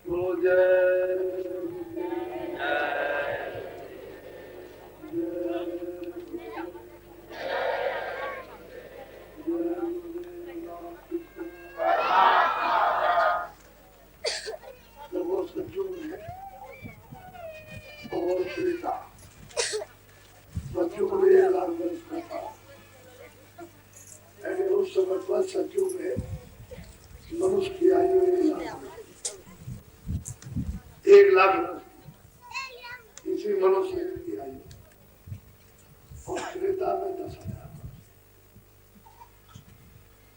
तो जय और त्रेता सत्युग में 1 लाख वर्ष का था। उस समय पर सत्युग में मनुष्य की आयु 1 लाख वर्ष, इसी मनुष्य की आयु। और त्रेता में 10,000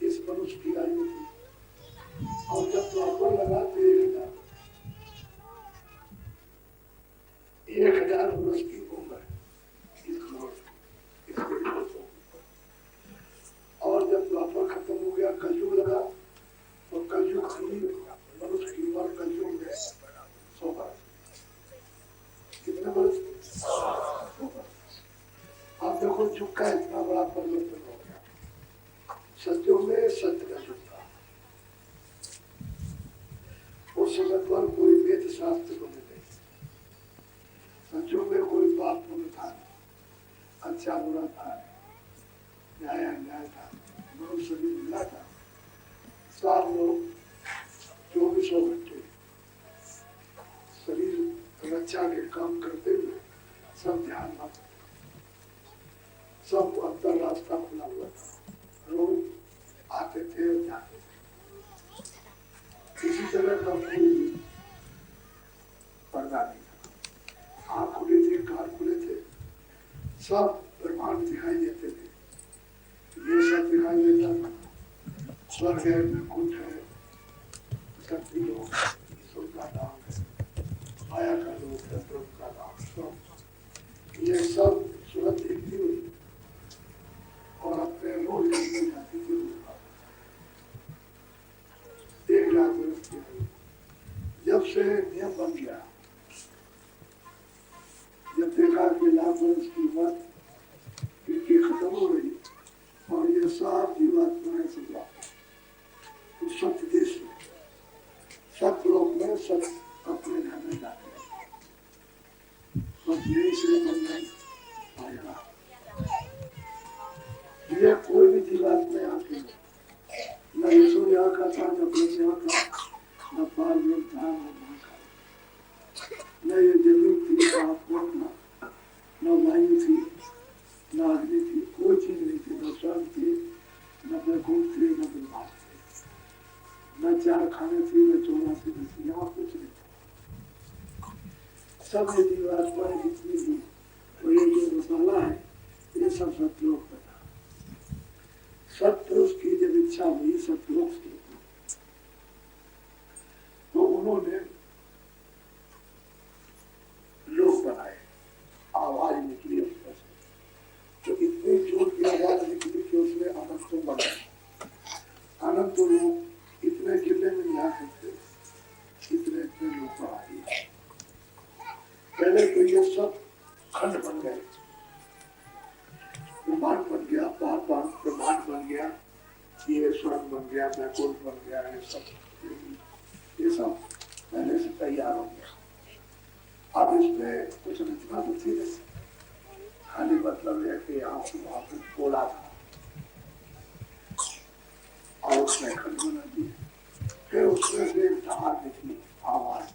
इस मनुष्य की आयु थी। और जब द्वापर लगा तो 1,000 वर्ष की उम्र और जब द्वापर खत्म हो गया, कलयुग लगा, और कलयुग मनुष्य की उम्र कलयुग में 100 वर्ष। कितने वर्ष? 100 वर्ष। आप देखो युग का इतना बड़ा परिवर्तन हो गया। सत्युग में सत्य का युग था। उस समय पर कोई वेद शास्त्र को नहीं, सत्युग में कोई पाप पुण्य था, अच्छा बुरा था, न्याय अन्याय था, मनुष्य भी मिला था। सात लोग 24 घंटे शरीर रक्षा के काम करते हुए सब ध्यान में, सब अंतर रास्ता खुला हुआ था। रोज आते थे और जाते थे। किसी तरह का कोई पर्दा नहीं था। आँख खुले थे, कान खुले थे, सब ब्रह्मांड दिखाई देते थे। ये सब दिखाई देता था। स्वर्ग है, कुछ है, शक्ति लोग, ईश्वर का नाम है, माया का लोग है, ब्रह्म का नाम, सब ये सब सूरत देखती हुई और अपने रोज में जाती थी। 1 लाख वर्ष की आयु। जब से नियम बन गया, जब देखा कि लाख वर्ष की उम्र इनकी खत्म हो रही और ये सब जीवात्माएं सुधा उस सत्य देश में, सत्य लोक में, सब अपने घर में जाते हैं। बस यही से बंधन आएगा। ये कोई भी जीवात्मा आके न ईश्वर यहाँ का था, न ब्रह्म यहाँ का, न पार ब्रह्म था, न महाकाल, न ये जमीन थी, न आसमान था, न वायु थी, न अग्नि थी, कोई चीज नहीं थी, न स्वर्ग थी, न वैकुंठ थे, न ब्रह्मांड थे, न 4 खाने थी, न 84 थी, यहाँ कुछ नहीं था। सब ये जीवात्माएं जितनी थी, और ये जो मसाला है, ये सब सतलोक में था। सतपुरुष की जब इच्छा हुई सतलोक की, तो उन्होंने लोक बनाए। आवाज निकली उसमें से, तो इतनी जोर की आवाज निकली कि उसने अनंतों बनाया। अनंतों लोग इतने किले में जा सकते, इतने इतने लोग बना दिए। पहले तो ये सब खंड बन गए, ब्रह्मांड बन गया, ब्रह्मांड बन गया, ये स्वर्ग बन गया, वैकुंठ बन गया, ये सब पहले से तैयार हो गया। अब इसमें कुछ रचना तो थी नहीं, खाली मतलब है कि यहाँ से वहां पे बोला था और उसने खंड बना दिया। फिर उसमें से एक धार निकली आवाज,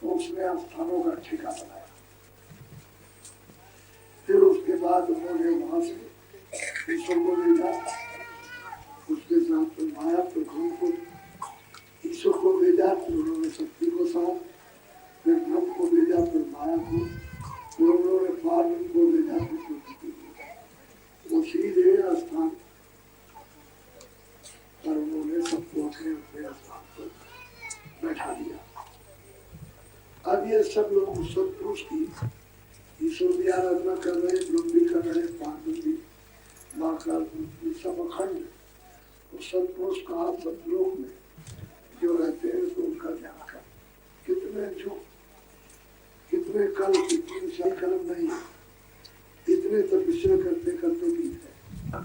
तो उसने स्थानों का ठेका बनाया। फिर उसके बाद उन्होंने वहां से ईश्वर को भेजा, उसके साथ फिर माया, फिर ब्रह्म को, ईश्वर को भेजा, फिर उन्होंने शक्ति को साथ, फिर ब्रह्म को भेजा, फिर माया को, फिर उन्होंने पार्वती को भेजा, फिर प्रकृति को। वो सीधे स्थान पर उन्होंने सबको अपने अपने स्थान पर बैठा दिया। अब ये सब लोग सत्पुरुष की ईश्वर की आराधना कर रहे, ब्रह्म भी कर रहे, पार्वती, महाकाल, सब अखंड। तो सत्पुरुष का सतलोक में जो रहते हैं तो उनका ध्यान कर। कितने जो कितने कल, कितनी सही कर्म नहीं है, इतने तपस्या करते करते भी है।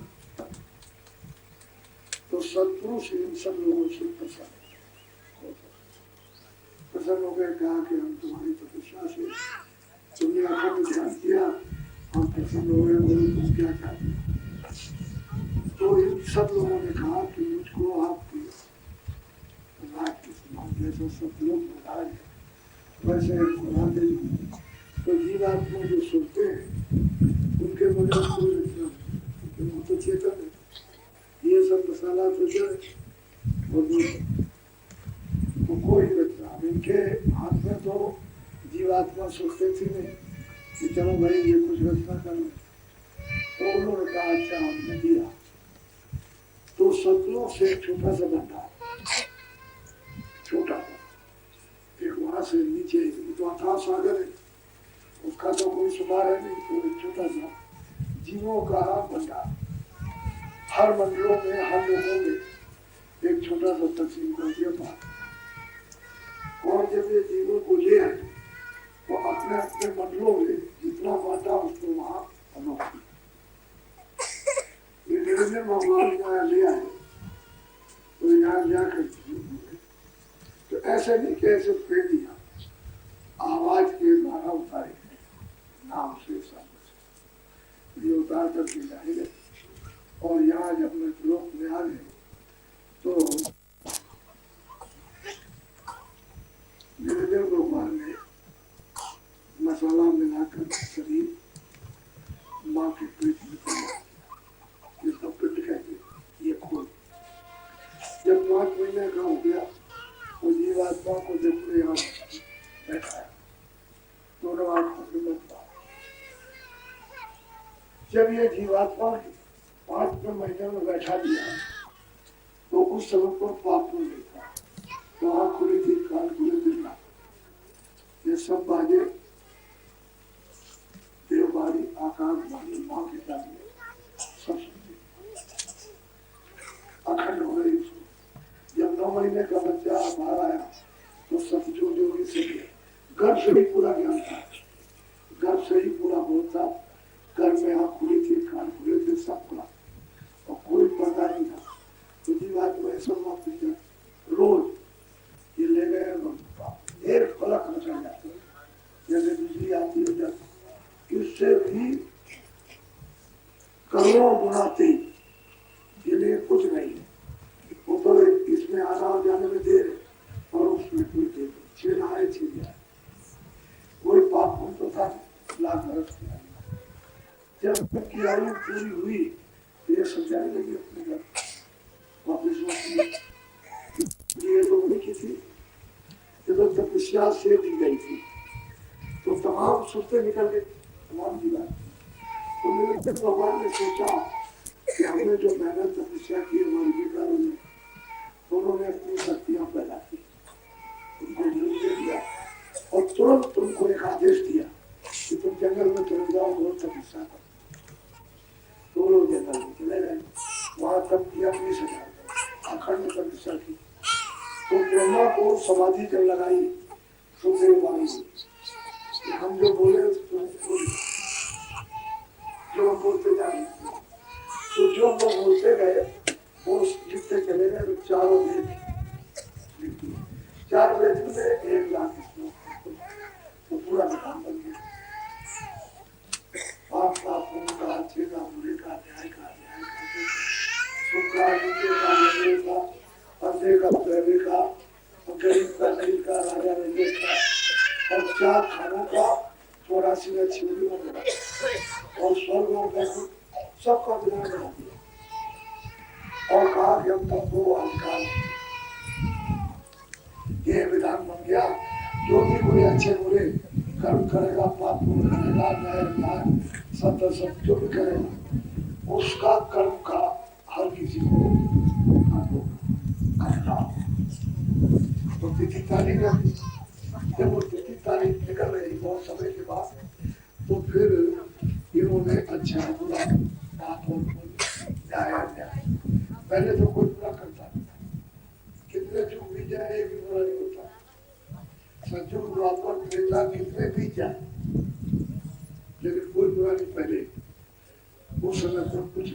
तो सत्पुरुष इन सब लोगों से प्रसन्न होता है। प्रसन्न होकर कहा कि हम तुम्हारी तपस्या से तुमने अखंड ध्यान किया, हम प्रसन्न हो गए, बोले तुम क्या चाहते हो। तो इन सब लोगों ने कहा कि मुझको आपके राज के समान, जैसे सब लोग महाराज है वैसे महाराज। तो जीवात्मा जो सुनते हैं उनके मन में कोई रचना नहीं, वो तो चेतन है, ये सब मसाला तो जड़ और तो कोई रचना इनके हाथ में। तो जीवात्मा सोचते थे नहीं कि चलो भाई ये कुछ रचना कर लो, तो उन्होंने कहा अच्छा हमने दिया। तो सपनों से एक छोटा सा बंदा, छोटा सा एक वहां से नीचे तो अथाह सागर है, उसका तो कोई सुधार है नहीं, तो एक छोटा सा जीवों का बंदा, हर मंडलों में हर लोगों में एक छोटा सा तकसीम कर दिया था। और जब ये जीवों को ले आए तो अपने अपने मंडलों में जितना बांटा उसको वहां अनोखा ये निरंजन भगवान यहाँ ले आए। तो यहाँ जाकर तो ऐसे नहीं कि ऐसे फेंक दिया, आवाज के द्वारा उतारे नाम से शब्द ये उतार करके जाएंगे। और यहाँ जब मैं लोक में आ गए तो निरंजन भगवान ने मसाला मिलाकर शरीर माँ के पेट में तैयार किया, जिसका पेट कहते ये खोल। जब 5 महीने का हो गया वो जीवात्मा को देखो यहाँ बैठा है, दोनों आंखों में लगता। जब ये जीवात्मा 5 महीने में बैठा दिया तो उस समय पर पाप में देखा, तो आँख खुली थी, कान खुले थे, ये सब बाजे देवबारी आकाशवाणी माँ के सामने सब सुनते अखंड हो गई। जब 9 महीने का बच्चा बाहर आया तो सतजो जोगी से गर्भ से ही पूरा ज्ञान था, गर्भ से ही पूरा बोलता, गर्भ में आँख खुली थी, कान खुले थे, सब खुला और कोई पर्दा नहीं था। तो जीवात्मा ऐसा मापी रोज ये ले गए एक पलक मचा जाते, जैसे बिजली आती है जब, इससे भी करोड़ों गुना तेज। ये लिए कुछ नहीं है, वो तो इसमें आना और जाने में देर है और उसमें कोई देर नहीं, छीन आए छीन जाए, कोई पाप पुण्य तो था लाख बरस किया। जब की आयु पूरी हुई तो ये समझाने लगी अपने घर वापिस ये तो वही की थी, जब तपस्या से दी गई थी तो तमाम सुरतें निकल गई, तमाम जीवन। तो मेरे भगवान ने सोचा कि हमने जो मेहनत तपस्या की हमारी विकारों में, तो उन्होंने अपनी शक्तियां पैदा की, उनको जरूर दे दिया और तुरंत तुमको एक आदेश दिया कि तुम जंगल में चले जाओ और तपस्या करो। तो लोग जंगल में चले गए, वहां तब किया अपनी सजा अखंड तपस्या की। तो ब्रह्मा को समाधि जब लगाई सुखदेव वाणी हम जो बोले जो हम बोलते जा रहे, तो जो हम बोलते गए वो लिखते चले गए। तो चारों वेद 4 वेद में 1 लाख श्लोक तो पूरा विधान बन गया। पाप का, पुण्य का, अच्छे का, बुरे का, न्याय का, सुख का, नीचे का, नीचे का, अंधे का, बहरे का, गरीब का, गरीब का, राजा रंजन का, और 4 खानों का 84 लक्ष्मी और स्वर्ग और वैकुंठ सबका विधान बना दिया। और कहा कि हम तब अहंकार ये विधान बन गया, जो भी कोई अच्छे बुरे कर्म करेगा, पाप करेगा, न्याय न्याय सत्य सत्य जो भी करेगा उसका कर्म का हर किसी को तो तिथि तारीख जब वो तिथि तारीख निकल रही बहुत समय के बाद, तो फिर इन्होंने अच्छा बुरा पाप और न्याय न्याय, पहले तो कोई बुरा करता नहीं था, कितने चुप भी जाए एक भी बुरा नहीं होता, सज्जुग द्वापर त्रेता कितने भी जाए लेकिन कोई बुरा नहीं। पहले उस समय पर कुछ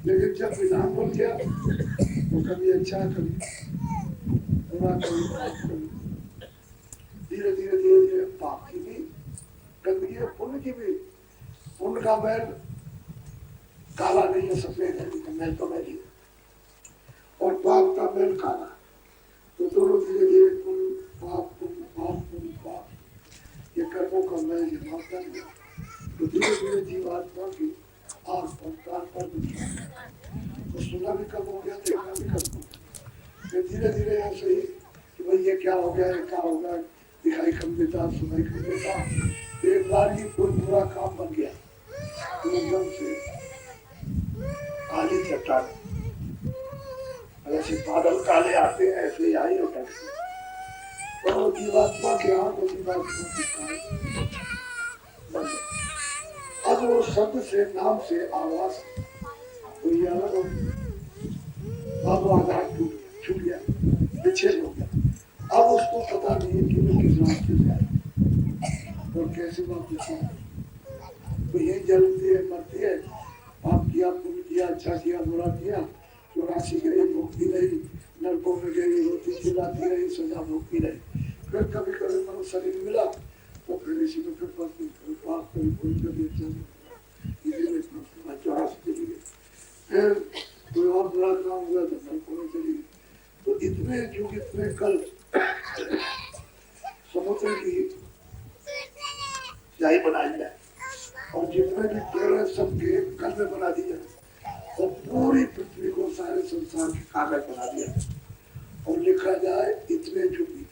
लेकिन जब विधान बन गया तो कभी अच्छा कभी बुरा कभी की भी उनका मैल काला नहीं है, सफेद है, लेकिन मैल तो मैल ही है। और पाप का मैल काला, तो दोनों धीरे धीरे पुण्य पाप पुण्य पाप पुण्य पाप, ये कर्मों का मैल जमा कर गया। तो धीरे धीरे जीवात्मा की आँख पर कान पर तो सुना भी कम हो गया, देखना भी कम हो गया। फिर धीरे धीरे ऐसे ही कि भाई ये क्या हो गया, ये क्या हो गया, दिखाई कम देता, सुनाई कम देता। एक बार ही कोई बुरा काम बन गया, एकदम से काली चट्टान, ऐसे बादल काले आते हैं ऐसे ही आई होता है। तो जीवात्मा के यहाँ तो जीवात्मा की काल बन गया। अब वो शब्द से, नाम से, आवाज कोई अलग हो गया, अब आधार छूट गया, विच्छेद हो गया। अब उसको पता नहीं है कि वो किस रास्ते से आए और कैसे वापस आए। तो यही जलती है, मरती है, पाप किया, पुण्य किया, अच्छा किया, बुरा किया, चौरासी गई, भोगती रही, नरकों में गई, रोती चिल्लाती रही, सजा भोगती रही। फिर कभी कभी मनुष्य शरीर मिला तो फिर इसी में फिर पत्नी, फिर पाप, कभी कोई कभी चौरासी चली गई। फिर कोई और बुरा काम हुआ तो नरकों में चली गई। तो इतने युग, इतने कल समुद्र की जाई बनाई जाए और जितने भी पेड़ है सबके कल में बना दिया और पूरी पृथ्वी को, सारे संसार के कागज बना दिया और लिखा जाए इतने युग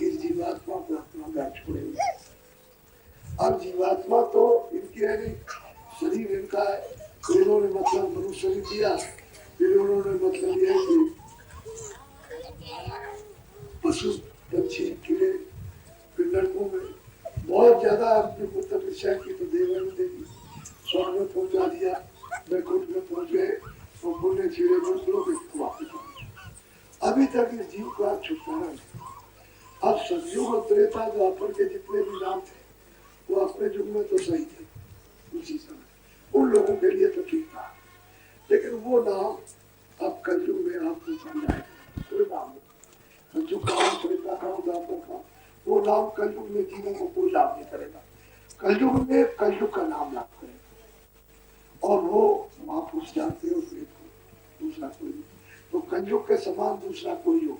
इस जीवात्मा को अपना घर छोड़ेंगे। अब जीवात्मा तो इनकी है नहीं, शरीर इनका है, इन्होंने मतलब मनुष्य शरीर दिया, फिर उन्होंने मतलब यह कि पशु पक्षी कीड़े, फिर नरकों में बहुत ज्यादा अपने को तपस्या की तो देवर ने देखी, स्वर्ग में पहुंचा दिया, वैकुंठ में पहुंच गए और बोले चिड़े मनुष्यों में वापस आ गए। अभी तक इस जीव का छुटकारा नहीं। अब सतयुग और त्रेता द्वापर के जितने भी नाम थे वो अपने युग में तो सही थे, उसी समय उन लोगों के लिए तो ठीक था, लेकिन वो नाम अब कलयुग में आपको समझाए कोई नाम नहीं। कलयुग का, त्रेता का, द्वापर का, वो नाम कलयुग में जीवों को कोई लाभ नहीं करेगा। कलयुग में कलयुग का नाम लाभ करेगा और वो महापुरुष जानते हो दूसरा कोई नहीं। तो कलयुग के समान दूसरा कोई हो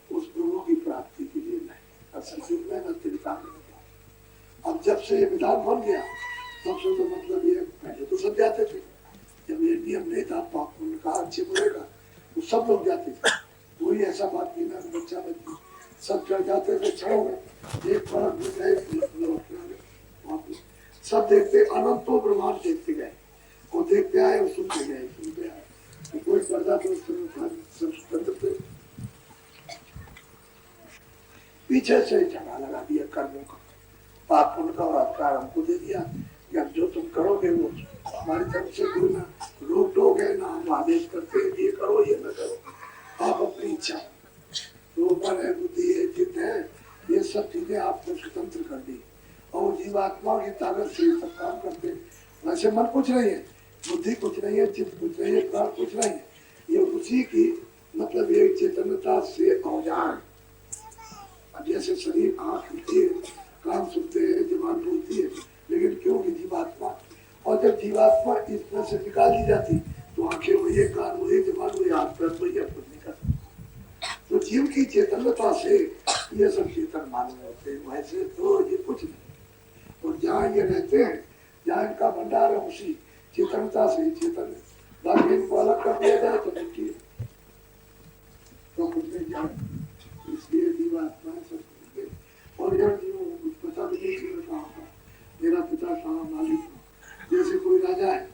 उस प्रभु की प्राप्ति के लिए नहीं, न सतयुग में न त्रेता में। अब जब से ये विधान बन गया तब से तो मतलब ये पहले तो सब जाते थे, जब ये नियम नहीं था पाप पुण्य का, अच्छे बुरे का, तो सब लोग जाते थे। कोई ऐसा बात नहीं ना, बच्चा बच्ची सब चढ़ जाते थे, चढ़ो गए, एक परत में गए, सब देखते, अनंतो ब्रह्मांड देखते गए, वो देखते आए और सुनते गए, सुनते आए। तो कोई पर्दा तो सब स्वतंत्र थे। पीछे से झगड़ा लगा दिया कर्मों का, पाप पुण्य का, और अधिकार हमको दे दिया कि अब जो तुम करोगे वो हमारी तरफ से कोई ना रोक टोक है, ना हम आदेश करते हैं ये करो ये न करो, आप अपनी इच्छा, ऊपर है, बुद्धि है, चित्त है, ये सब चीजें आपको स्वतंत्र कर दी और जीवात्मा की ताकत से सब काम करते हैं। वैसे मन कुछ नहीं है, बुद्धि कुछ नहीं है, चित्त कुछ नहीं है, प्राण कुछ नहीं है, ये उसी की मतलब एक चेतनता से औजार। जैसे शरीर आँख होती है, कान सुनते हैं, जबान बोलती है, लेकिन क्योंकि जीवात्मा, और जब जीवात्मा इसमें से निकाल दी जाती तो आंखें वही, कान वही, जबान वही, हाथ पैर वही, कुछ नहीं करता। तो जीव की चेतनता से ये सब चेतन मालूम होते हैं, वैसे तो ये कुछ नहीं। और जहाँ ये रहते हैं, जहाँ इनका भंडार है, उसी चेतनता से चेतन है, बाकी इनको अलग कर दिया जाए तो मिट्टी है, तो कुछ नहीं जाए। इसलिए जीवात्मा सब और यार जीवों को कुछ पता भी नहीं कि कहाँ था, मेरा पिता कहाँ, मालिक था। जैसे कोई राजा है,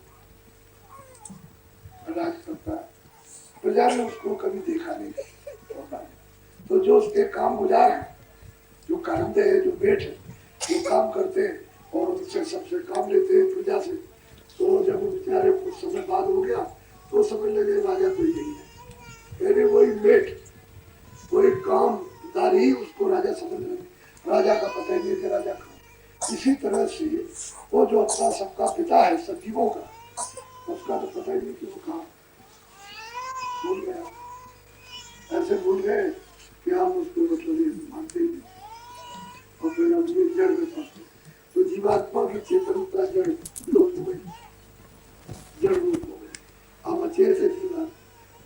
राज करता है, प्रजा ने उसको कभी देखा नहीं होता है, तो जो उसके काम गुजार है, जो करते हैं, जो बेट है, वो काम करते हैं और उनसे सबसे काम लेते हैं प्रजा से। तो जब वो बेचारे कुछ समय बाद हो गया तो समझ लगे राजा तो यही है, पहले वही बेट, वही कामदारी उसको राजा समझ लगे, राजा का पता ही नहीं कि राजा का। इसी तरह से वो जो अपना सबका पिता है सब जीवों का, उसका तो पता ही नहीं कि वो कहाँ भूल गया, ऐसे भूल गए कि हम उसको मतलब ये मानते ही नहीं। और फिर हम ये जड़ में फंसते। तो जीवात्मा की चेतनता जड़ लोप हो गई, जड़ रूप हो गए। अब अचेत से जीवात्मा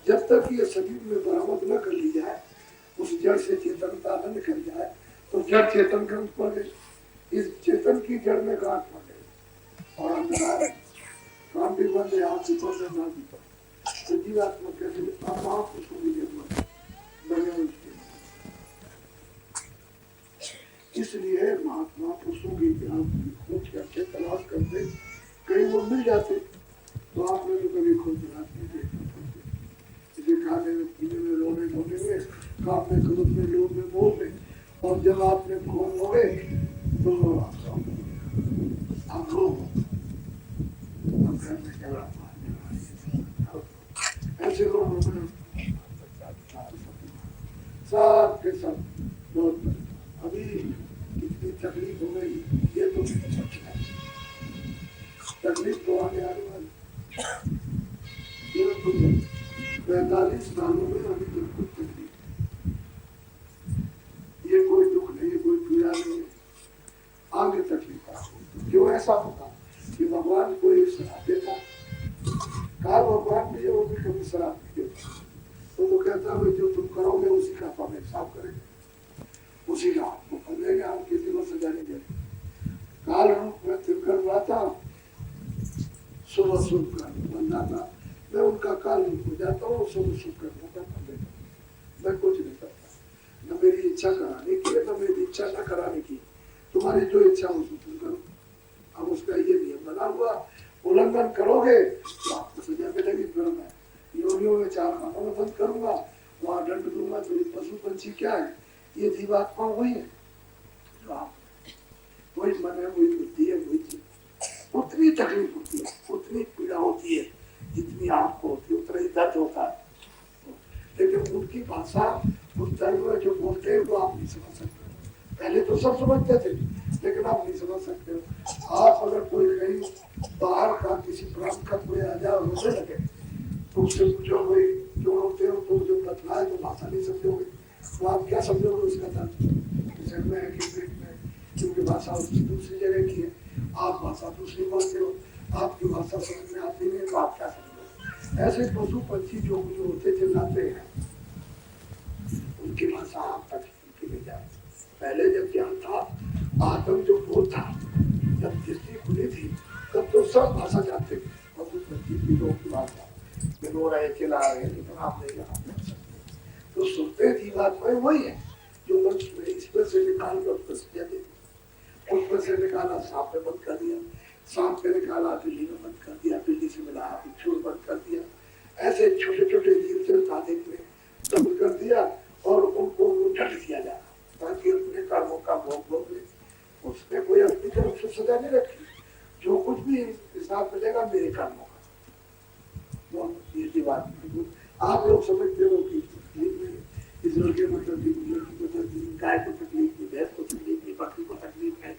जब तक ये शरीर में बरामद न कर ली जाए, उस जड़ से चेतनता न निकल जाए, तो जड़ चेतन ग्रंथ पड़ गई। इस चेतन की जड़ में गांठ पड़ गई और अंधकार काम भी बंद है, आंख भी बंद है, ना भी बंद। तो जीवात्मा कैसे महापुरुषों की जरूरत बने उसके। इसलिए महात्मा पुरुषों की खोज करके तलाश करते, कहीं वो मिल जाते तो आपने तो कभी खोज तलाश नहीं देखा। इसे खाने में, पीने में, रोने धोने में, काम में, क्रोध में, लोभ में, मोह में, और जब आपने खोज हो गए तो आप लोग ऐसे लोग सब के सब बहुत अभी कितनी तकलीफ हो गई, ये तो तकलीफ तो आगे आने वाली। 45 सालों में अभी तक कुछ तकलीफ, ये कोई दुख नहीं, कोई पीड़ा नहीं, आगे तकलीफ। क्यों ऐसा होता कि भगवान को ये श्राप देता, काल भगवान भी वो भी कभी श्राप नहीं देता। तो वो कहता है जो तुम करोगे उसी का फल साफ करेंगे, उसी का आपको फल देंगे, आप किसी को सजा नहीं देंगे। काल रूप में तिरकर आता सुबह शुभ कर बंदाता, मैं उनका काल रूप हो जाता हूँ, सुबह शुभ करने का फल देता हूँ। मैं कुछ नहीं करता, न मेरी इच्छा कराने की है, न मेरी इच्छा न कराने की। तुम्हारी जो इच्छा हो तुम करो। अब उसका ये नियम बना हुआ, उल्लंघन करोगे तो आपको सजा मिलेगी। फिर मैं योनियों में 4 खानों में बंद करूंगा, वहां दंड दूंगा। तो पशु पंछी क्या है, ये जीवात्मा वही है जो आप, वही मन है, वही बुद्धि है, वही चीज। उतनी तकलीफ होती है, उतनी पीड़ा होती है जितनी आपको होती है, उतना ही दर्द होता है। लेकिन उनकी भाषा, उस धर्म में जो बोलते हैं वो आप नहीं समझ सकते। पहले तो सब समझते थे, लेकिन आप नहीं समझ सकते हो। आप अगर कोई कहीं बाहर का किसी प्रांत का कोई आ जाए और रोने लगे तो उससे पूछो भाई क्यों रोते हो, तो जो बतलाए तो भाषा नहीं समझोगे, तो आप क्या समझोगे उसका दर्द, सिर में है कि पेट में, क्योंकि भाषा उसकी दूसरी जगह की है, आप भाषा दूसरी बोलते हो, आपकी भाषा समझ में आती नहीं, तो आप क्या समझोगे। ऐसे पशु पंछी जो होते चिल्लाते हैं, उनकी भाषा आप तक नहीं जाती। पहले जब ज्ञान था, आत्म जो बोध था, जब दृष्टि खुली थी, तब तो सब भाषा जानते थे। और कुछ बच्चे की लोग की भाषा रो रहे, चिल्ला रहे, लेकिन आप नहीं जान सकते। तो सुनते जीवात्मा वही है जो मनुष्य में इसमें से निकाल कर उसको सजा दे दी। उसमें से निकाला सांप में बंद कर दिया, सांप में निकाला बिल्ली में बंद कर दिया, बिल्ली से मिला बिच्छू में बंद कर दिया। ऐसे छोटे छोटे जीव जंतु में बंद कर दिया और उनको ढक दिया जा, ताकि अपने कर्मों का भोग भोग ले। उसने कोई अपनी तरफ से सजा नहीं रखी, जो कुछ भी हिसाब मिलेगा मेरे कर्मों का। तो ये बात आप लोग समझते हो कि तकलीफ नहीं, इस लड़के को तकलीफ, लड़की को तकलीफ, गाय को तकलीफ नहीं, भैंस को तकलीफ नहीं, बकरी को तकलीफ है,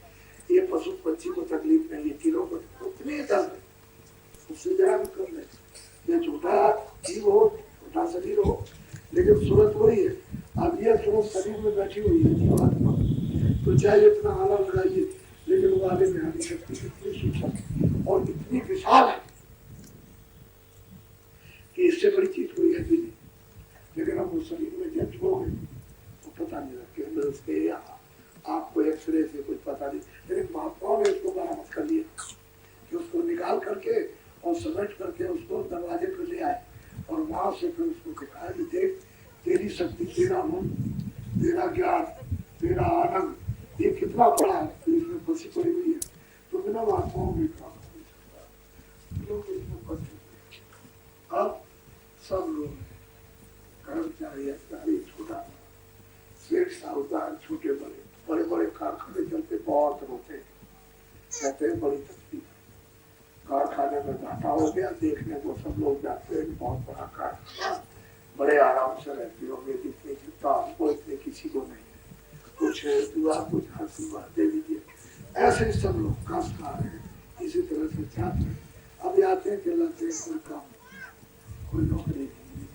ये पशु पंछी को तकलीफ नहीं, ये तीनों को उतने दर्द है, उससे जरा भी कर ले। ये छोटा जीव हो, छोटा शरीर हो, लेकिन सूरत वही है। अब यह सूरत शरीर में बैठी हुई है जीवात्मा, तो चाहे इतना आला लगाइए, लेकिन वो आगे में आने शक्ति इतनी सूक्ष्म और इतनी विशाल है कि इससे बड़ी चीज कोई है भी नहीं। लेकिन अब वो शरीर में जब हो गए तो पता नहीं लगता अंदर उसके, आपको एक्सरे से कुछ पता नहीं। लेकिन महात्माओं ने उसको बरामद कर लिया कि उसको निकाल करके और समेट करके उसको दरवाजे पर ले आए और वहां से फिर उसको दिखाया कि देख तेरी शक्ति, तेरा मन, तेरा ज्ञान, तेरा आनंद, ये कितना बड़ा है, तो इसमें फंसी पड़ी हुई है। तो बिना महात्माओं में काम नहीं सकता, लोग इसमें फंस चुके। अब सब लोग कर्मचारी, अधिकारी, छोटा सेठ साहूकार, छोटे बड़े, बड़े बड़े कारखाने चलते बहुत रोते, कहते हैं बड़ी तकलीफ, कारखाने में घाटा हो गया, देखने को सब लोग जाते हैं, बहुत बड़ा कारखाना, बड़े आराम से रहते होंगे, जितनी चिंता हमको इतने किसी को नहीं है, कुछ दुआ कुछ आशीर्वाद दे दीजिए। ऐसे सब लोग काशकार हैं, इसी तरह से छात्र अब आते हैं, चिल्लाते हैं, कोई काम, कोई नौकरी नहीं,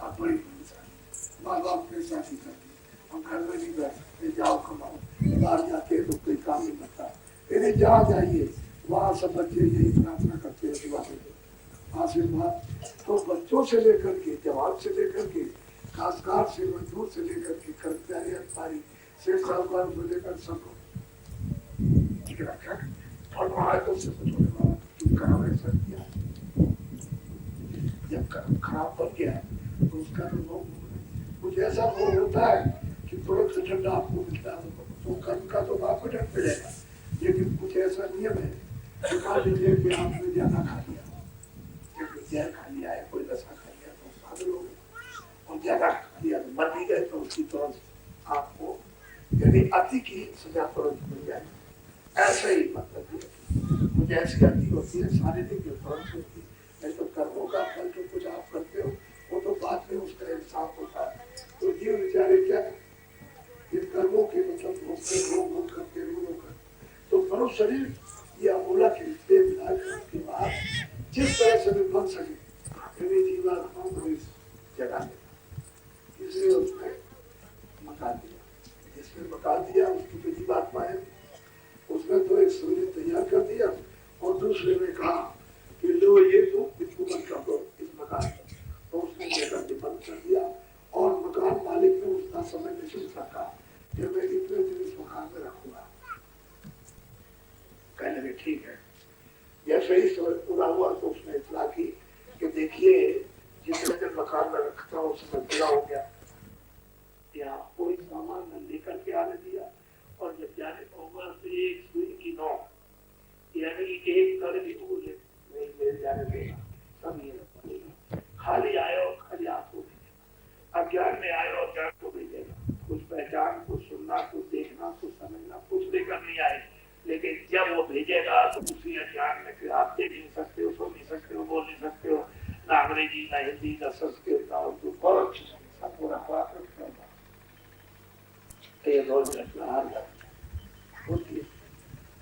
आप बड़ी परेशानी, माँ बाप के साथ ही करती, हम घर में नहीं बैठते, जाओ कमाओ, बाहर जाके तो कोई काम नहीं करता। फिर जहाँ जाइए वहाँ सब बच्चे यही प्रार्थना करते हैं, दुआ देते आशीर्वाद। तो बच्चों से लेकर के, जवान से लेकर के, खासकार से मजदूर से लेकर के, कर्मचारी अधिकारी, शेख साहूकार से लेकर सबको फल रहा है तो उससे कुछ होने वाला तुम कर्म ऐसा किया। जब कर्म खराब बन गया तो उसका अनुभव कुछ ऐसा वो होता है कि तुरंत से ठंडा आपको मिलता है, तो कर्म का तो आपको डर मिलेगा। लेकिन कुछ ऐसा नियम है कि मान लीजिए कि आपने ज्यादा खा लिया, जहर खा लिया है, कोई नशा खा लिया तो पागल हो गए, और ज्यादा खा लिया तो मर भी गए, तो उसकी तुरंत आपको यदि अति की सजा तुरंत मिल जाए। ऐसा ही मतलब मुझे ऐसी गलती होती है शारीरिक जो तुरंत होती है, तो कर्मों का फल जो कुछ आप करते हो वो तो बाद में उसका इंसाफ होता है। तो जीव विचारे क्या इन कर्मों के मतलब रोग करके तो मनुष्य शरीर या मूला के के बाद जिस तरह से भी बन सके जीवात्मा को इस जगह देता, इसलिए उसने मकान दिया। जिसने मकान दिया उसकी तो जीवात्मा है, उसने तो एक शरीर तैयार कर दिया और दूसरे ने कहा कि लो ये तो इसको बंद कर दो इस मकान को, तो उसने लेकर के बंद कर दिया। और मकान मालिक ने उसका समय निश्चित रखा कि मैं इतने दिन इस मकान में रखूंगा। कहने लगे ठीक है। जैसे ही समय पूरा हुआ तो उसने इतला की कि देखिए जितने दिन मकान में रखता हूँ उसमें पूरा हो गया, यहाँ कोई सामान न लेकर के आने दिया, और जब जाने होगा तो एक सुई की नोक यानी एक कड़ भी नहीं मिल जाने देगा, सब ये खाली आयो खाली आपको भेजेगा, अज्ञान में आयो अज्ञान को भेजेगा, कुछ पहचान कुछ सुनना कुछ देखना कुछ समझना कुछ लेकर नहीं आए, लेकिन जब वो भेजेगा तो उसी अज्ञान में फिर आप देख नहीं सकते हो, सुन नहीं सकते हो, बोल नहीं सकते हो, ना अंग्रेजी ना हिंदी ना संस्कृत ना उर्दू, बहुत सब पूरा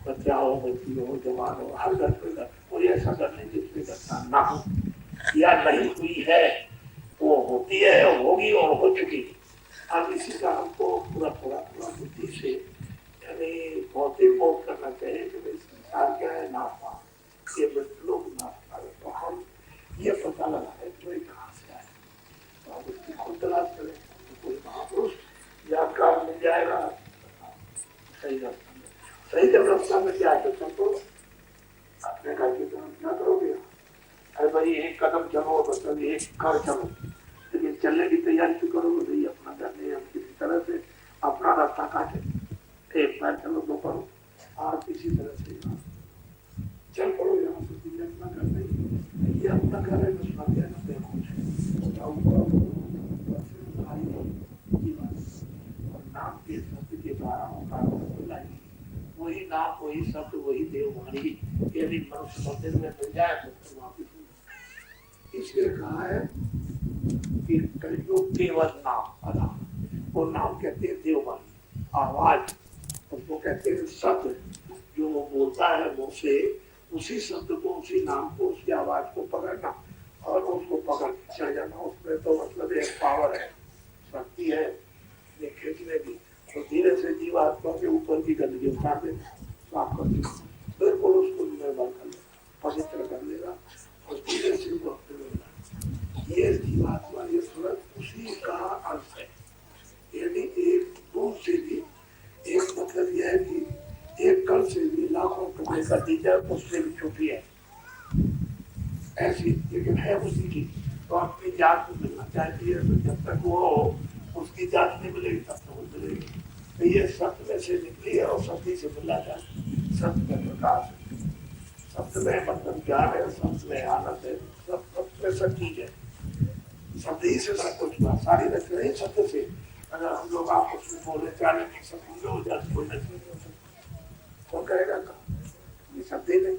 बच्चा हो बच्ची हो जवान हो हर घर पे कोई ऐसा घर नहीं जिसमें घटना ना हो या नहीं हुई है, वो होती है होगी और हो चुकी। अब इसी का हमको पूरा पूरा पूरा बुद्धि से यानी भौतिक बोध करना चाहिए कि भाई संसार क्या है, नापा ये लोग नापा, तो हम ये पता लगा है जो कहाँ से आए, तो हम उसकी खुद तलाश करें, तो कोई महापुरुष जानकार मिल जाएगा सही रास्ता में। सही जब रास्ता में क्या है तो अपने घर की तरफ क्या करोगे, अरे भाई एक कदम चलो मतलब एक घर चलो, लेकिन चलने की तैयारी तो करोगे भाई, अपना घर नहीं, हम किसी तरह से अपना रास्ता काटे, एक पैर चलो दो करो, आप किसी तरह से चल पड़ो यहाँ से, अपना घर नहीं, ये अपना घर है दूसरा क्या करते हैं नाम के शब्द के द्वारा होगा वही नाम वही शब्द वही देववाणी, यदि मनुष्य मंदिर में मिल जाए तो वापिस। इसलिए कहा है कि कलयुग केवल नाम अदा, वो नाम कहते हैं देववाणी, आवाज उसको कहते हैं शब्द, जो वो बोलता है मुंह से उसी शब्द को उसी नाम को उसकी आवाज को पकड़ना और उसको पकड़ चल जाना, उसमें तो मतलब एक पावर है, शक्ति है खींचने की, तो धीरे से जीवात्मा के ऊपर की गंदगी उतार देगा, साफ कर देगा, बिल्कुल उसको निर्मल कर लेगा, पवित्र कर लेगा और धीरे से वो अपने लेगा। ये जीवात्मा ये सूरत उसी का अर्थ है, यानी एक दूर से भी एक मतलब यह है कि एक कल से भी लाखों टुकड़े कर दी जाए उससे भी छोटी है ऐसी, लेकिन है उसी की, तो अपनी जात को मिलना चाहती है, तो जब तक वो उसकी जात नहीं मिलेगी तब तक वो मिलेगी। तो ये सत्य में से निकली है और सत्य से मिला जाए, सत्य में प्रकाश है, सत्य में मतलब ज्ञान है, सत्य में आनंद है, सब सत्य में सब चीज है, सत्य ही से सब कुछ हुआ, सारी रचना ही सत्य से। अगर हम लोग आपस में बोले चाले नहीं सब पूरे हो जाते कोई नहीं हो सकता, कौन करेगा काम, ये सत्य नहीं,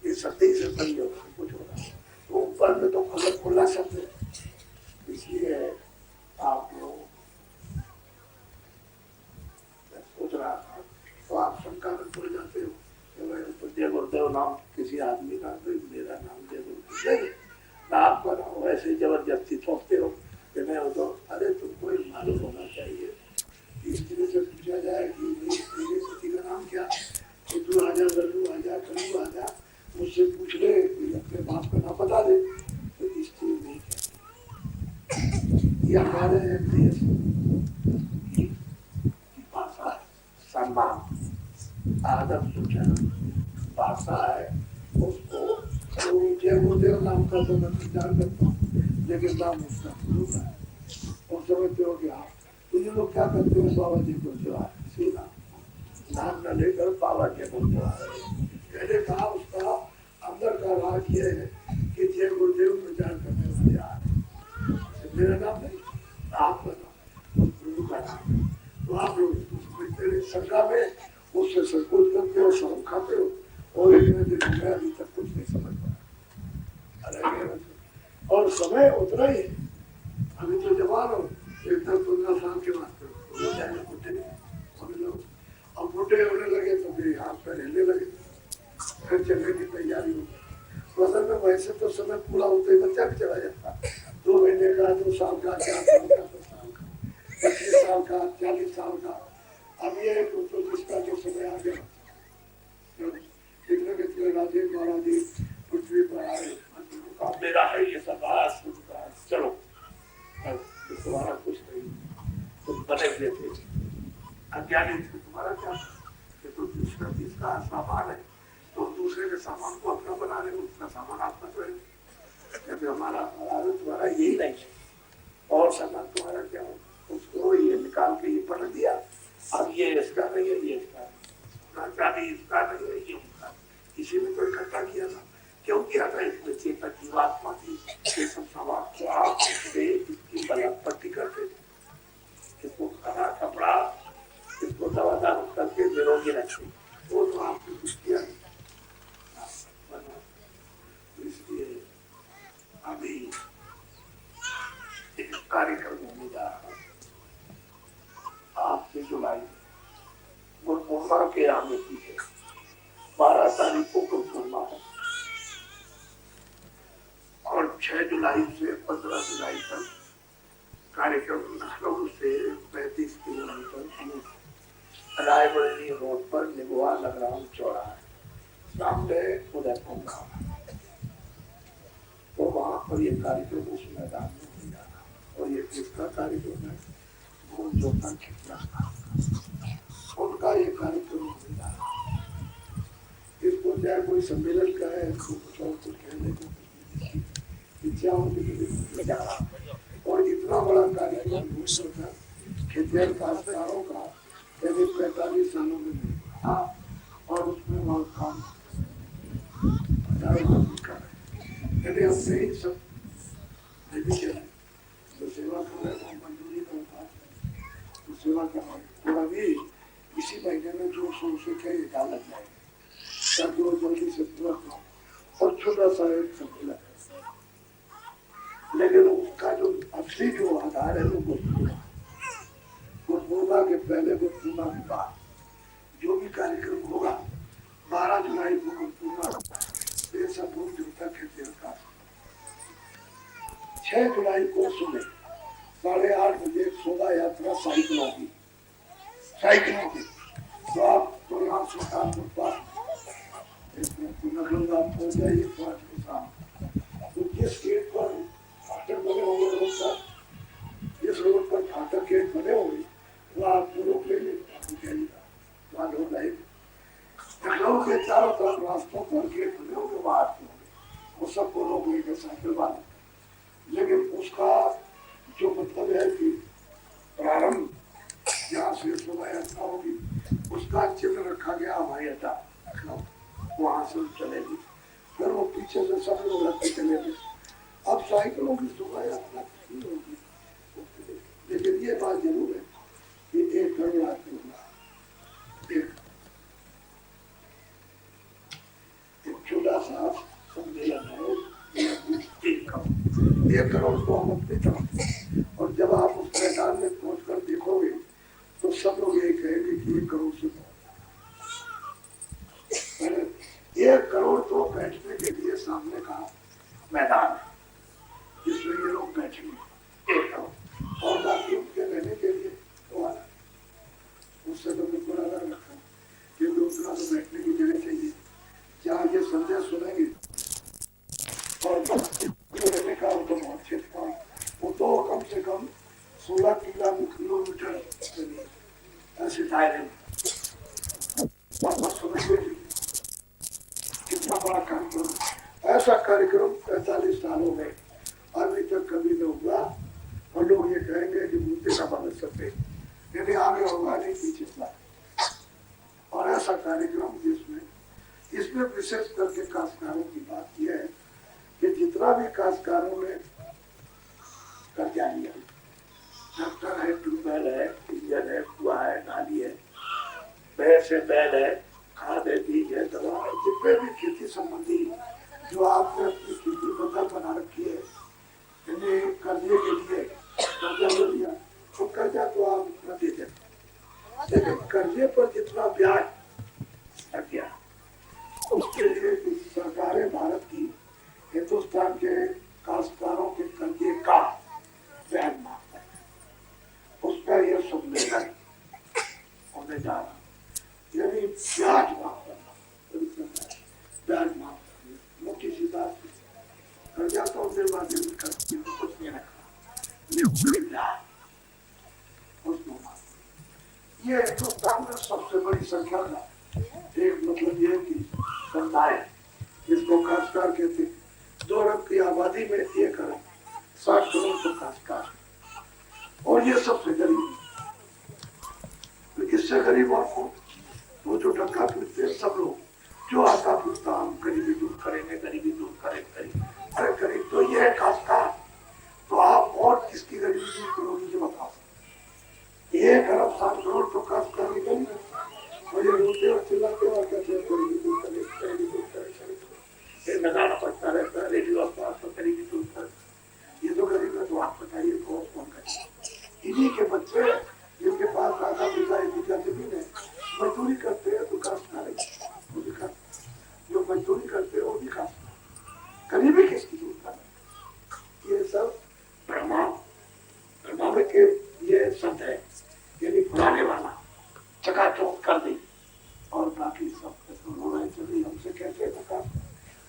ये सत्य से सही हो सब कुछ हो रहा है, तो ऊपर में तो फलक खुला शब्द है। इसलिए आप लोग सोच रहा था तो आप शंका में पड़ जाते हो कि जय गुरुदेव नाम किसी आदमी का, तो मेरा नाम जय गुरुदेव नहीं, नाम का नाम वैसे जबरदस्ती सोचते हो कि मैं हो, तो अरे तुमको मालूम होना चाहिए हमारे देश की भाषा है, सम्मान आदर सूचना भाषा है। उसको जय गुरुदेव नाम का तो मैं प्रचार करता हूँ, लेकिन नाम उसका गुरु का है। और समझते हो कि आप तो ये लोग क्या करते हैं, बाबा जी को जवाब सीधा नाम न लेकर बाबा जी को जवाब। मैंने कहा उसका अंदर का राज ये है कि जय गुरुदेव प्रचार करने वाले आ रहे, मेरा नाम नहीं आपका नाम, उस गुरु का नाम। तो आप लोग मेरे संख्या में उससे संकोच करते हो, शर्म खाते हो, और एक मैं अभी तक कुछ नहीं समझ पाया। और समय उतना ही है, अभी तो जवान हो, 10-15 साल के बाद हो जाएंगे बुढ़े होने लोग, और बुढ़े होने लगे तो फिर हाथ पैर हिलने लगे, फिर चलने की तैयारी होगी। असल में वैसे तो समय पूरा होते ही बच्चा भी चला जाता, 2 महीने का, 2 साल का, 4 साल का, 10 साल का, 25 साल का, 40 साल का। अब ये तो जिसका जो समय आ गया, कितने कितने राजे महाराजे पृथ्वी पर आए, मेरा है ये सब आस, चलो तुम्हारा कुछ नहीं, तुम बने हुए थे, अज्ञानी थे, तुम्हारा क्या, तो दूसरा जिसका सामान है तो दूसरे के सामान को अपना बना रहे, उसका सामान आपका तो है, हमारा तुम्हारा यही नहीं है, और सामान तुम्हारा क्या हो, उसको ये निकाल के ये पढ़ दिया, अब ये इसका नहीं है, ये इसका नहीं, इसका नहीं है, ये उसका, इसी में तो इकट्ठा किया था। क्यों किया था? इसमें चेतन जीवात्मा थी, ये सब सवाल को आप इसकी बलक पट्टी करते थे, इसको खाना कपड़ा, इसको दवा दारू करके निरोगी रखते, वो तो आपने कुछ किया नहीं। इसलिए अभी एक कार्यक्रम होने जा रहा है आपसे जुलाई गुरु पूर्णिमा के आने की है, 12 तारीख को गुरु पूर्णिमा है, और 6 जुलाई से 15 जुलाई तक कार्यक्रम लखनऊ से 35 किलोमीटर रायबरेली रोड पर निगुआ लगराम चौराहा सामने उदयपुर गाँव, तो वहां पर ये कार्यक्रम उस मैदान में हो जाना। और ये किसका कार्यक्रम है? भूल जोता खिचड़ा उनका ये कार्यक्रम हो जाना। इसको चाहे कोई सम्मेलन का है, कुछ और कुछ कहने को और इतना बड़ा कार्यक्रम था खेतिहर काश्तकारों का, यदि 45 सालों में नहीं था, और उसमें बहुत काम यदि हम नहीं सब नहीं चले तो सेवा कर रहे, मंजूरी करता तो सेवा कर रहे, और अभी इसी महीने में जो सोच के निकाल लग जाएगा, ताकि वो जल्दी से पूरा हो, और छोटा सा एक सम्मेलन है, लेकिन उसका जो असली जो आधार है वो गुरुपूर्णिमा के पहले, गुरुपूर्णिमा के बाद जो भी कार्यक्रम होगा, 12 जुलाई को गुरुपूर्णिमा, ये सब भूल जोता खेतिहर का। 6 जुलाई को सुबह 8:30 बजे शोभा यात्रा साइकिलों की, तो आप तो यहाँ सुल्तानपुर पास पहुंच जाइए 5 के साथ, तो जिस गेट पर फाटक बने होंगे रोड पर, जिस रोड पर फाटक गेट बने होंगे वहाँ आपको रोक लेंगे, वहाँ ढूंढ रहेंगे। लखनऊ के चारों तरफ रास्तों पर गेट बने होंगे, वहाँ आपको वो सबको रोक लेंगे साइकिल वाले। लेकिन उसका जो मतलब है कि प्रारंभ यहाँ से शोभा यात्रा होगी, उसका चिन्ह रखा गया हवाई अड्डा लखनऊ, वहाँ से चलेगी, फिर वो पीछे से सब लोग रखते चलेंगे। अब साइकिलों की शोभा यात्रा नहीं होगी, लेकिन ये बात जरूर है कि 1 करोड़ आदमी होगा, एक छोटा सा सम्मेलन है, 1 करोड़ को हम अपनी तरफ, और जब आप उस मैदान में पहुंच कर देखोगे तो सब लोग ये कहेंगे कि 1 करोड़ से 1 करोड़ तो बैठने के लिए सामने का मैदान है, जिसमें ये लोग बैठेंगे 1 करोड़, और बाकी उनके रहने के लिए तो उससे तो बिल्कुल अलग रखा, क्योंकि उतना तो बैठने की जगह चाहिए जहाँ ये संदेश सुनेंगे, और रहने का तो बहुत क्षेत्र का, वो तो कम से कम 16 किलोमीटर ऐसे दायरे में कितना बड़ा कार्यक्रम। ऐसा कार्यक्रम 45 साल हो गए, अभी तक कभी न हुआ। और लोग ये कहेंगे कि मूर्ति का बन सकते, यदि आगे होगा नहीं पीछे था। और ऐसा कार्यक्रम जिसमें इसमें विशेष करके काश्तकारों की बात यह है कि जितना भी काश्तकारों ने कर्जा लिया, ट्रैक्टर है, ट्यूबवेल है, इंजन है, कुआ है, नाली है, भैंस है, बैल है, खाद है, बीज है, दवा है, जितने भी खेती संबंधी जो आपने अपनी खेती बदल बना रखी है, इन्हें कर्जे के लिए कर्जा ले लिया, तो कर्जा तो आप उतना दे देते, लेकिन कर्जे पर जितना ब्याज लग गया उसके लिए सरकारें भारत की हिंदुस्तान के काश्तकारों के कर्जे का ब्याज माफता है। उसका यह सम्मेलन होने जा रहा, यानी ब्याज माफ करना, ब्याज माफ करना, मोटी सी बात कर्जा तो करती कुछ नहीं रखा, ये हिंदुस्तान में सबसे बड़ी संख्या का एक मतलब ये कि समुदाय जिसको काश्तकार कहते हैं। 2 अरब की आबादी में 1 अरब 60 करोड़ तो काश्तकार, और ये सबसे गरीब। तो इससे गरीब और को वो जो डंका पीटते हैं सब लोग, जो आता पूछता हम गरीबी दूर करेंगे, गरीबी दूर करेंगे, अरे गरीब तो ये है काश्तकार, तो आप और किसकी गरीबी दूर करोगे ये बताओ। 1 अरब 60 करोड़ तो काश्तकार की गरीब है, और ये रोते और चिल्लाते और कहते हैं गरीबी दूर करें, गरीबी दूर करें, फिर लगाना पड़ता रहता है रेडियो अखबार पर गरीबी दूर करें। ये तो गरीब है, तो आप बताइए कौन करे। इन्हीं के बच्चे जिनके पास आधा बीघा जमीन है, मजदूरी करते हैं तो काश्तकार है, जो मजदूरी करते हैं वो भी काश्तकार। गरीबी किसकी दूर कर, ये सब ब्रह्मा के ये शब्द है, यानी फुलाने वाला, चकाचौंध कर दी, और बाकी सब रोना चली हमसे कहते हैं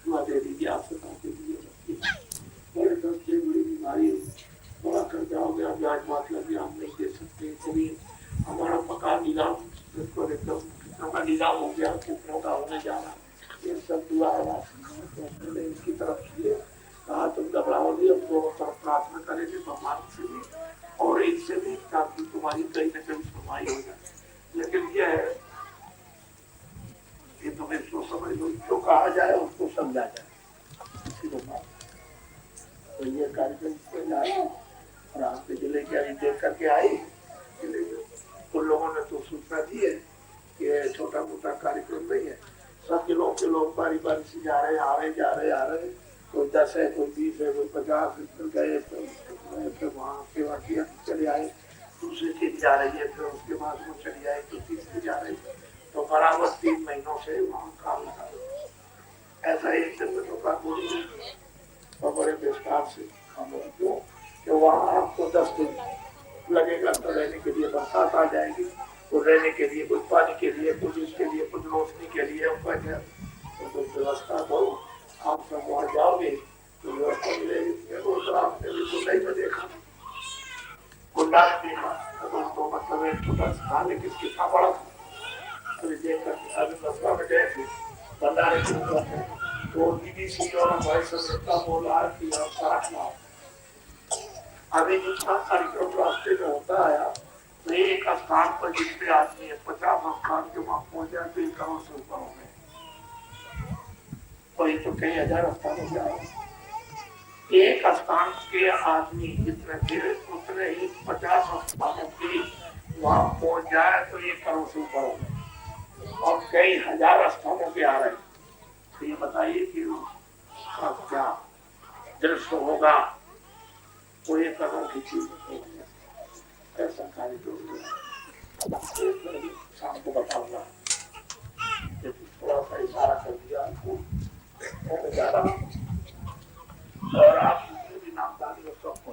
दुआ दे दीजिए, आपसे दे दीजिए, बड़े दस्ते, बड़ी बीमारी, बड़ा कर्जा हो गया, ब्याज माफ लग गया, हम नहीं दे सकते, जमीन हमारा मकान नीलाम, बिल्कुल एकदम कितनों का नीलाम हो गया, कितनों का होने जा रहा, ये सब दुआ है। तो इनकी तरफ से कहा तुम घबराओ नहीं, हम दोनों तरफ प्रार्थना करेंगे भगवान से भी और इनसे भी, ताकि तुम्हारी कहीं न कहीं सुनवाई हो जाए। लेकिन यह है कि तुम इसको समझ लो, जो कहा जाए उसको समझा जाए, तो ये कार्यक्रम और आपके जिले की अभी देख करके आई, तो लोगों ने तो सूचना दी है कि छोटा मोटा कार्यक्रम नहीं है, सब जिलों के लोग बारी बारी से जा रहे, आ रहे, कोई 10 है, कोई 20 है, कोई 50 गए, फिर वहाँ सेवा किया, चले आए, दूसरी टीम जा रही है, फिर उसके बाद वो चली आए, तो तीसरी जा रही है, तो बराबर 3 महीनों से वहाँ काम लगा। ऐसा एक दिन में तो काम बोली और बड़े विस्तार से काम क्यों कि वहाँ आपको 10 दिन लगेगा, तो रहने के लिए बरसात आ जाएगी, तो रहने के लिए कुछ पानी के लिए, कुछ इसके लिए, कुछ रोशनी के लिए तो कुछ व्यवस्था हो, आप सब वहाँ जाओगे तो व्यवस्था मिलेगी। आपने भी कुंडाई में देखा, कुंडा देखा, तो मतलब एक छोटा स्थान है, कितना बड़ा था, अभी देख कर अभी मसला में गए थे भंडारे के ऊपर है, तो BBC और हमारे संस्था बोला कि हम 60 लाख अभी जितना कार्यक्रम रास्ते में होता आया, तो एक स्थान पर जितने आदमी है 50 स्थान के वहां पहुंच जाए तो 1 करोड़ से ऊपर हो गए, और ये तो कई हजार स्थानों से आए। एक स्थान के आदमी जितने थे उतने ही 50 स्थानों की वहां पहुंच जाए तो 1 करोड़ से ऊपर हो गए, और कई हजार स्थानों के आ रहे। तो ये बताइए कि क्या दृश्य होगा, कोई कदम की चीज ऐसा कार्यक्रम शाम को बताऊंगा, थोड़ा सा इशारा कर दिया आपको जा रहा, और आप जितने भी नामदानी हो सबको,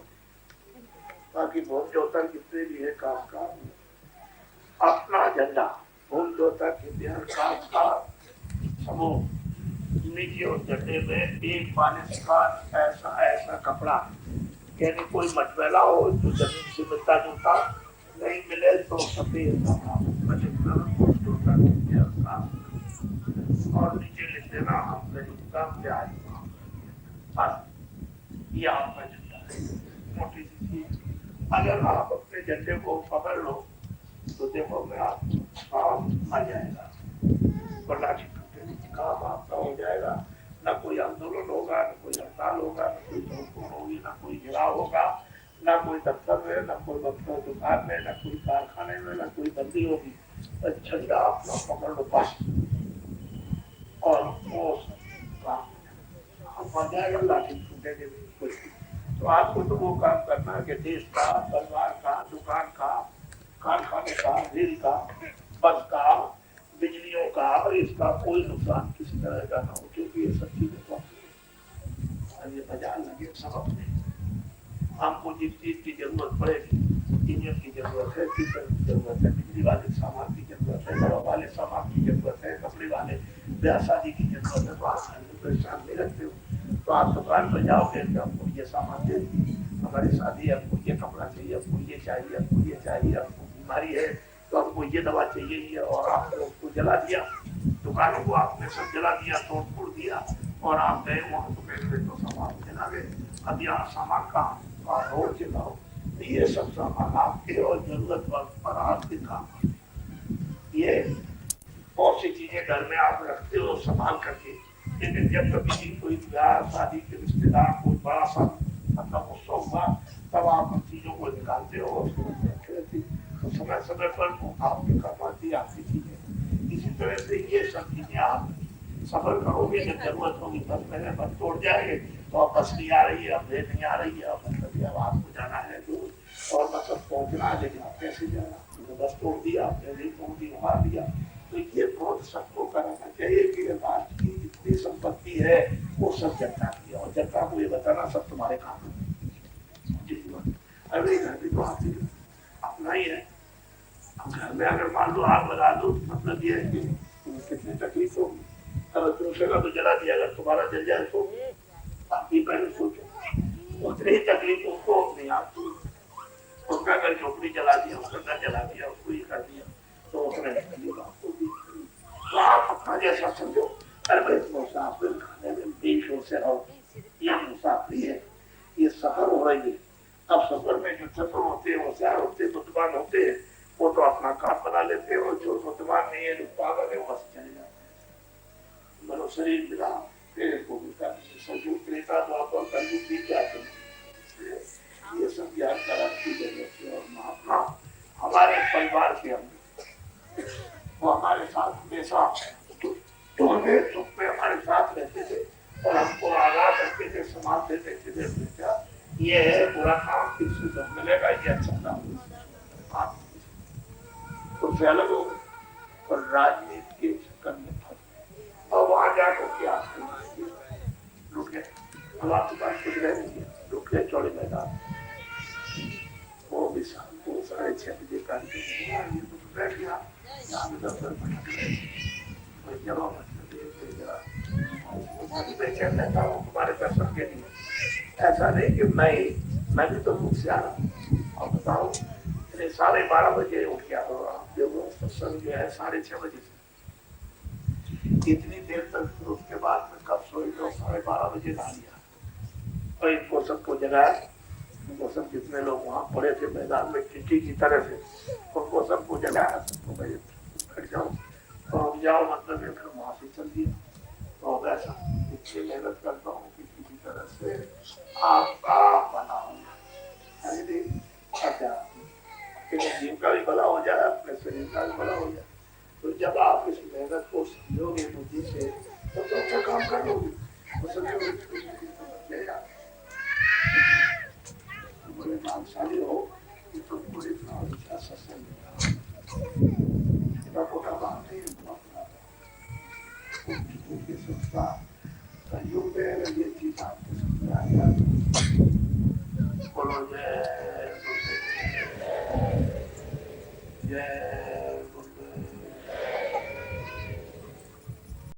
बाकी भूम ज्योतर जितने भी है कामकाज, अपना झंडा भूम ज्योतर के बिहार कामकाज समूह निजी और झंडे में एक मालिश का ऐसा कपड़ा यानी कोई मटमैला हो जो जमीन से मिलता जुलता नहीं मिले तो सफेद और नीचे लिख देना हम गरीब का प्याज बस ये आपका झंडा है। मोटी सी चीज अगर आप अपने झंडे को पकड़ लो तो देखो मैं आप काम आ जाएगा, वरना काम आपका हो जाएगा। न कोई आंदोलन होगा, न कोई हड़ताल होगा, न कोई तोड़फोड़ होगी, न कोई गिराव होगा, न कोई दफ्तर में, न कोई दुकान में, न कोई कारखाने में, न कोई बंदी होगी। झंडा अपना पकड़ लो बस और वो काम आ जाएगा। लाठी छूटेंगे कुछ। तो आपको तो वो काम करना है कि देश का, परिवार का, दुकान का, कारखाने का, रेल का, बस का, बिजलियों का, इसका कोई नुकसान किसी तरह का ना हो, क्योंकि ये सब चीजें तो ये बाजार लगे सब अपने। हमको जिस चीज की जरूरत पड़ेगी, इंजन की जरूरत है, टीचर की जरूरत है, बिजली वाले सामान की जरूरत है, दवा वाले सामान की जरूरत है, कपड़े वाले ब्याह शादी की जरूरत है, तो आप परेशान नहीं रखते हो। तो आप दुकान पर जाओगे तो आपको ये सामान दे, हमारी शादी है, आपको ये कपड़ा चाहिए, आपको ये चाहिए, आपको ये चाहिए, आपको बीमारी है तो आपको ये दवा चाहिए ही है, और आपने उसको जला दिया, दुकानों को आपने सब जला दिया, तोड़ फोड़ दिया, और आप गए वहां तो कहते तो सामान जला गए। अब यहाँ सामान कहाँ रोड जलाओ, ये सब सामान आपके और जरूरत पर आपके काम। ये बहुत सी चीजें घर में आप रखते हो संभाल करके, लेकिन जब कभी भी कोई ब्याह शादी के रिश्तेदार कोई बड़ा सा मतलब उत्सव हुआ तब आप उन चीजों को निकालते हो, तो समय समय पर आपके काम आती आपकी चीजें। इसी तरह से ये सब चीजें आप सफर करोगे, जब जरूरत होगी बस मैंने बस तोड़ जाएंगे तो अब बस नहीं आ रही है, अब रेल नहीं आ रही है, अब आपको जाना है दूर और मतलब पहुंचना है, लेकिन आप कैसे जाना, तो बस तोड़ दिया आपने, रेल तोड़ दी, उड़ा दिया। तो ये बहुत सबको कराना चाहिए कि राज्य की जितनी संपत्ति है वो सब जनता की, और जनता को ये बताना सब तुम्हारे काम है। अरे घर भी तो आप अपना ही है, घर में अगर मान लो आग लगा दो मतलब ये है कि कितनी तकलीफ होगी, अगर दूसरे का तो जला दिया, अगर तुम्हारा जल जाए तो आपकी पहले सोचो, उतनी ही तकलीफ उसको अपनी आप, उसका अगर झोपड़ी जला दिया, उसका घर जला दिया, उसको ये कर दिया तो उसने तकलीफ आपको दी। तो आप अपना जैसा समझो, अरे भाई मुसाफिर खाने में बेशोर से रहो, ये मुसाफरी है, ये सफर हो रही है। अब सफर में जो सफर होते हैं, होशियार होते हैं, बुद्धिमान होते हैं, वो तो अपना काम बना लेते हैं, और जो बुद्धिमान नहीं है, जो पागल है, बस चले जाते। मनो शरीर मिला फिर को मिलता सजू त्रेता द्वापर कलयुग भी क्या करें, ये सब याद करा की जरूरत है। और महात्मा हमारे परिवार के अंदर वो हमारे साथ हमेशा तो हमें सुख में हमारे साथ रहते थे और हमको आगाह करते थे, समाज देते थे, ये है बुरा काम किसी को मिलेगा, ये अच्छा काम आप उससे अलग हो गए और राजनीति के चक्कर में फंस, और वहां जाकर क्या लुट गए। अब आपके पास कुछ रह नहीं गया, लुट गए चौड़े मैदान। वो भी वो 6:30 बजे का बैठ गया, यहाँ पे दफ्तर भटक रहे, जवाब बेचैन रहता हूँ तुम्हारे दर्शन के लिए। ऐसा नहीं कि मैं भी तो होशियार हूँ, और बताओ 12:30 बजे उठ गया, सत्संग जो है 6:30 बजे से इतनी देर तक, फिर उसके बाद में कब सोई तो 12:30 बजे ला लिया, और इनको सबको जगाया, उनको सब जितने लोग वहां पड़े थे मैदान में टिट्टी की तरह से, उनको सबको जगाया, सबको बैठ जाओ और जाओ, मतलब फिर वहां से चल दिया। तो वैसा इतनी मेहनत करता हूँ कि किसी तरह से आपका भला हो जाए, जीव का भी भला हो जाए, अपने शरीर का भी भला हो जाए। तो जब आप इस मेहनत को समझोगे बुद्धि से तो अच्छा काम कर लोगे, बड़े भागशाली हो कि तुमको इतना अच्छा सत्संग मिला, कोटा बात नहीं संस्था सहयोग में ये चीज आपको समझ आया। बोलो जय जय